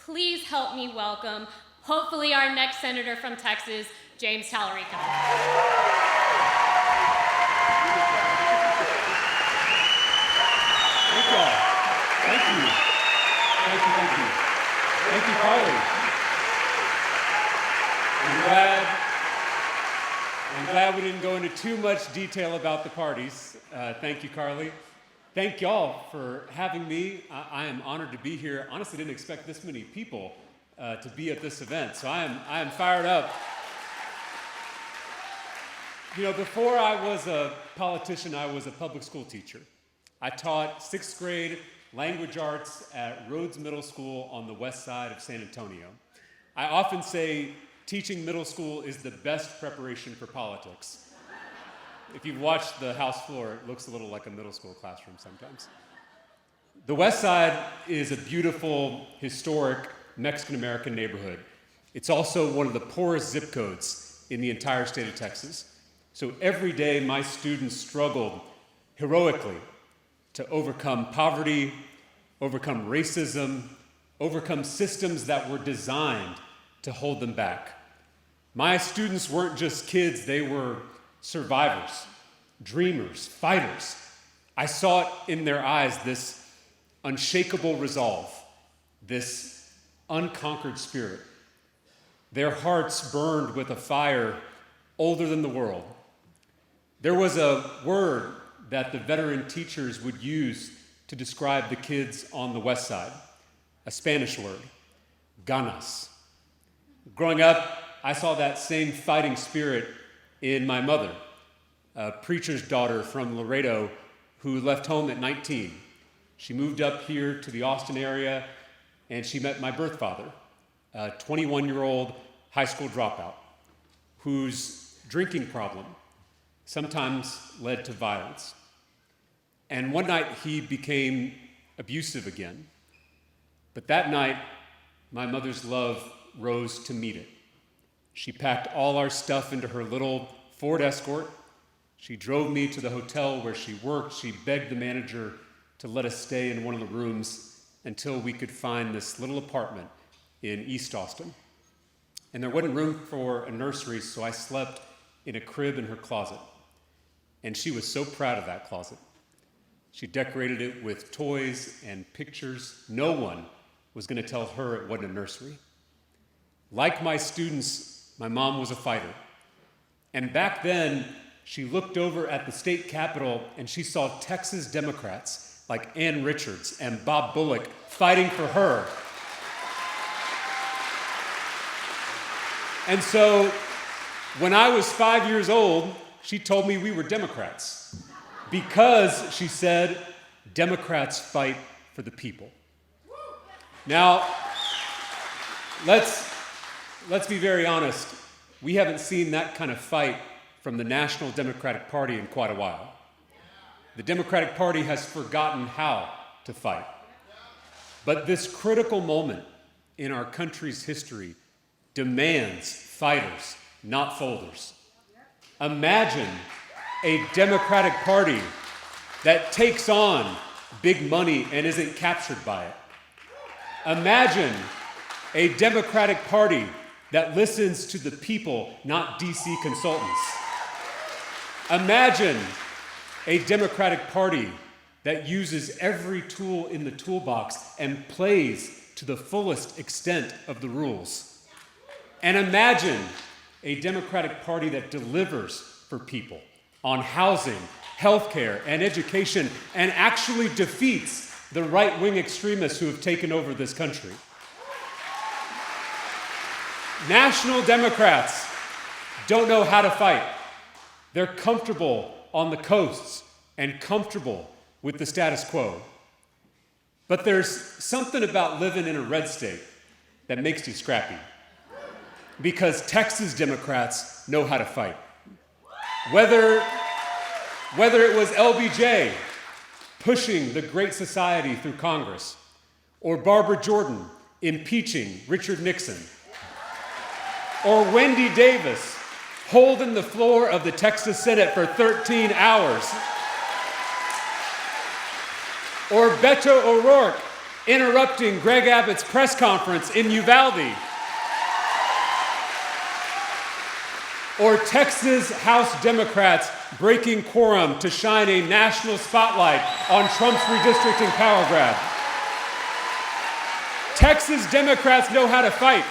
please help me welcome, hopefully our next senator from Texas, James Talarico. Thank you. Thank you, Carly. I'm glad we didn't go into too much detail about the parties. Thank you, Carly. Thank y'all for having me. I am honored to be here. Honestly, didn't expect this many people to be at this event, so I am fired up. You know, before I was a politician, I was a public school teacher. I taught 6th grade language arts at Rhodes Middle School on the west side of San Antonio. I often say teaching middle school is the best preparation for politics. If you've watched the House floor, it looks a little like a middle school classroom sometimes. The west side is a beautiful, historic Mexican-American neighborhood. It's also one of the poorest zip codes in the entire state of Texas. So every day, my students struggled heroically to overcome poverty, overcome racism, overcome systems that were designed to hold them back. My students weren't just kids, they were survivors, dreamers, fighters. I saw it in their eyes, this unshakable resolve, this unconquered spirit. Their hearts burned with a fire older than the world. There was a word that the veteran teachers would use to describe the kids on the west side, a Spanish word, ganas. Growing up, I saw that same fighting spirit in my mother, a preacher's daughter from Laredo who left home at 19. She moved up here to the Austin area, and she met my birth father, a 21-year-old high school dropout whose drinking problem sometimes led to violence. And one night he became abusive again. But that night, my mother's love rose to meet it. She packed all our stuff into her little Ford Escort. She drove me to the hotel where she worked. She begged the manager to let us stay in one of the rooms until we could find this little apartment in East Austin. And there wasn't room for a nursery, so I slept in a crib in her closet. And she was so proud of that closet. She decorated it with toys and pictures. No one was going to tell her it wasn't a nursery. Like my students, my mom was a fighter. And back then, she looked over at the state capitol and she saw Texas Democrats like Ann Richards and Bob Bullock fighting for her. And so, when I was 5 years old, she told me we were Democrats. Because, she said, Democrats fight for the people. Now, let's be very honest. We haven't seen that kind of fight from the National Democratic Party in quite a while. The Democratic Party has forgotten how to fight. But this critical moment in our country's history demands fighters, not folders. Imagine a Democratic Party that takes on big money and isn't captured by it. Imagine a Democratic Party that listens to the people, not DC consultants. Imagine a Democratic Party that uses every tool in the toolbox and plays to the fullest extent of the rules. And imagine a Democratic Party that delivers for people on housing, healthcare, and education, and actually defeats the right-wing extremists who have taken over this country. National Democrats don't know how to fight. They're comfortable on the coasts and comfortable with the status quo. But there's something about living in a red state that makes you scrappy. Because Texas Democrats know how to fight. Whether it was LBJ pushing the Great Society through Congress, or Barbara Jordan impeaching Richard Nixon, or Wendy Davis holding the floor of the Texas Senate for 13 hours, or Beto O'Rourke interrupting Greg Abbott's press conference in Uvalde, or Texas House Democrats breaking quorum to shine a national spotlight on Trump's redistricting power grab. Texas Democrats know how to fight.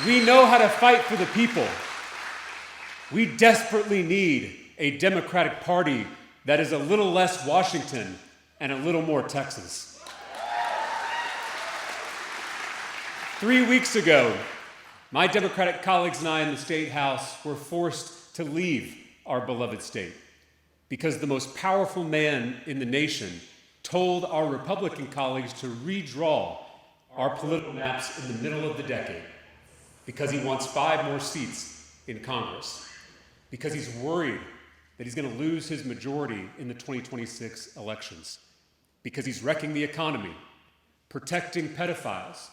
We know how to fight for the people. We desperately need a Democratic Party that is a little less Washington and a little more Texas. 3 weeks ago, my Democratic colleagues and I in the State House were forced to leave our beloved state because the most powerful man in the nation told our Republican colleagues to redraw our political maps in the middle of the decade because he wants 5 more seats in Congress, because he's worried that he's going to lose his majority in the 2026 elections, because he's wrecking the economy, protecting pedophiles,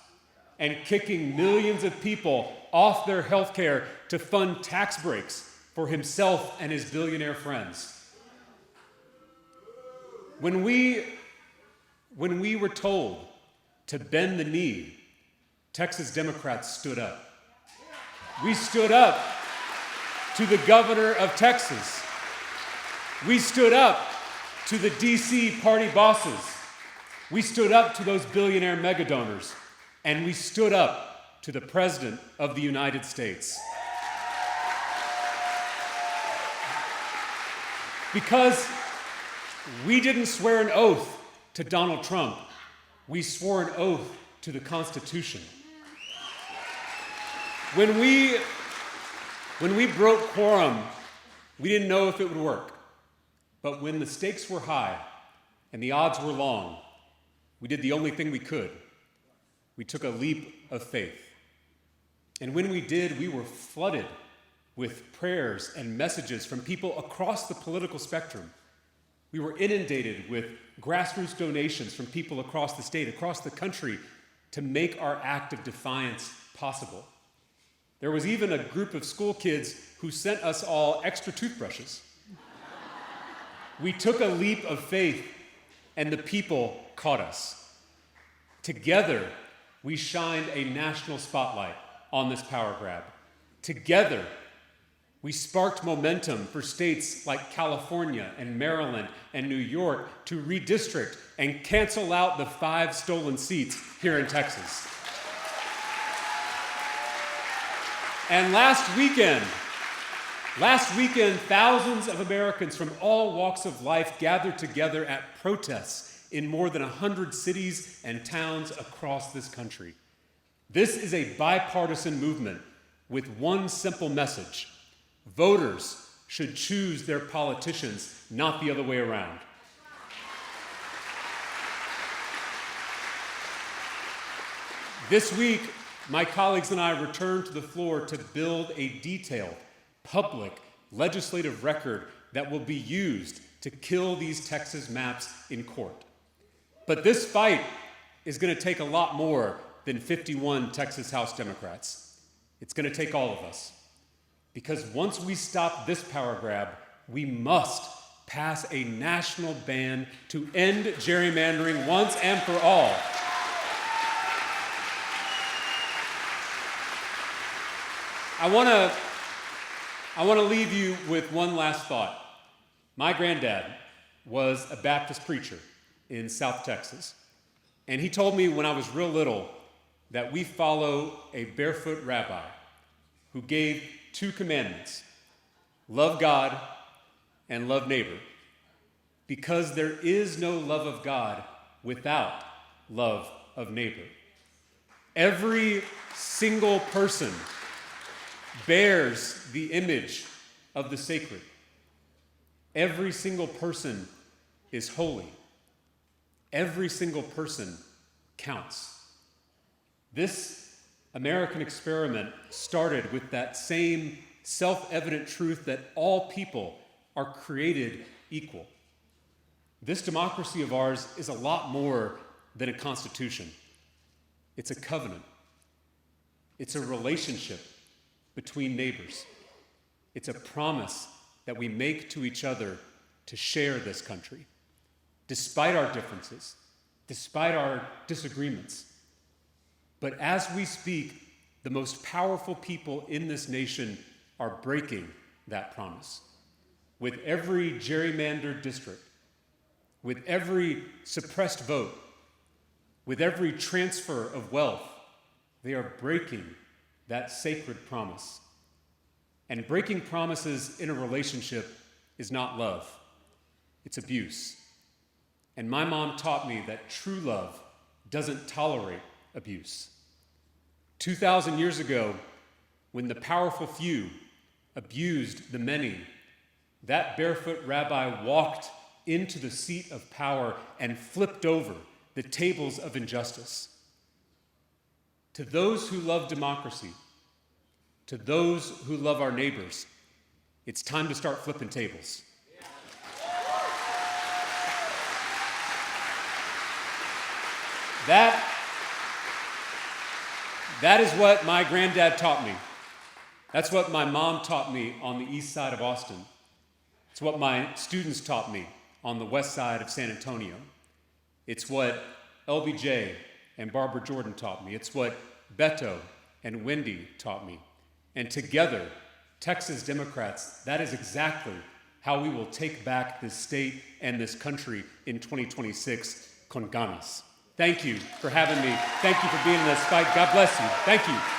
and kicking millions of people off their health care to fund tax breaks for himself and his billionaire friends. When we were told to bend the knee, Texas Democrats stood up. We stood up to the governor of Texas. We stood up to the DC party bosses. We stood up to those billionaire mega donors. And we stood up to the President of the United States. Because we didn't swear an oath to Donald Trump, we swore an oath to the Constitution. When we broke quorum, we didn't know if it would work. But when the stakes were high and the odds were long, we did the only thing we could. We took a leap of faith. And when we did, we were flooded with prayers and messages from people across the political spectrum. We were inundated with grassroots donations from people across the state, across the country, to make our act of defiance possible. There was even a group of school kids who sent us all extra toothbrushes. We took a leap of faith, and the people caught us. Together, we shined a national spotlight on this power grab. Together, we sparked momentum for states like California and Maryland and New York to redistrict and cancel out the 5 stolen seats here in Texas. And last weekend, thousands of Americans from all walks of life gathered together at protests in more than 100 cities and towns across this country. This is a bipartisan movement with one simple message: voters should choose their politicians, not the other way around. This week, my colleagues and I returned to the floor to build a detailed, public, legislative record that will be used to kill these Texas maps in court. But this fight is going to take a lot more than 51 Texas House Democrats. It's going to take all of us. Because once we stop this power grab, we must pass a national ban to end gerrymandering once and for all. I want to leave you with one last thought. My granddad was a Baptist preacher in South Texas, and he told me when I was real little that we follow a barefoot rabbi who gave 2 commandments: love God and love neighbor, because there is no love of God without love of neighbor. Every single person bears the image of the sacred. Every single person is holy. Every single person counts. This American experiment started with that same self-evident truth that all people are created equal. This democracy of ours is a lot more than a constitution. It's a covenant. It's a relationship between neighbors. It's a promise that we make to each other to share this country, despite our differences, despite our disagreements. But as we speak, the most powerful people in this nation are breaking that promise. With every gerrymandered district, with every suppressed vote, with every transfer of wealth, they are breaking that sacred promise. And breaking promises in a relationship is not love, it's abuse. And my mom taught me that true love doesn't tolerate abuse. 2,000 years ago, when the powerful few abused the many, that barefoot rabbi walked into the seat of power and flipped over the tables of injustice. To those who love democracy, to those who love our neighbors, it's time to start flipping tables. That is what my granddad taught me. That's what my mom taught me on the east side of Austin. It's what my students taught me on the west side of San Antonio. It's what LBJ and Barbara Jordan taught me. It's what Beto and Wendy taught me. And together, Texas Democrats, that is exactly how we will take back this state and this country in 2026 con ganas. Thank you for having me. Thank you for being in this fight. God bless you. Thank you.